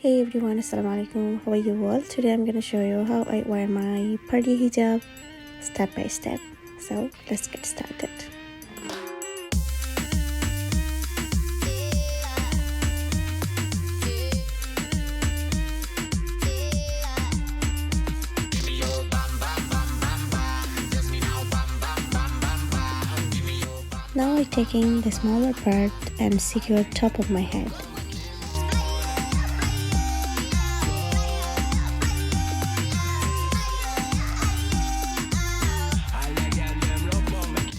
Hey everyone, assalamu alaikum. How are you all? Today I'm gonna show you how I wear my party hijab step by step. So let's get started. Now I'm taking the smaller part and secure top of my head.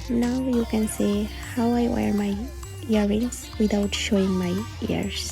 Now you can see how I wear my earrings without showing my ears.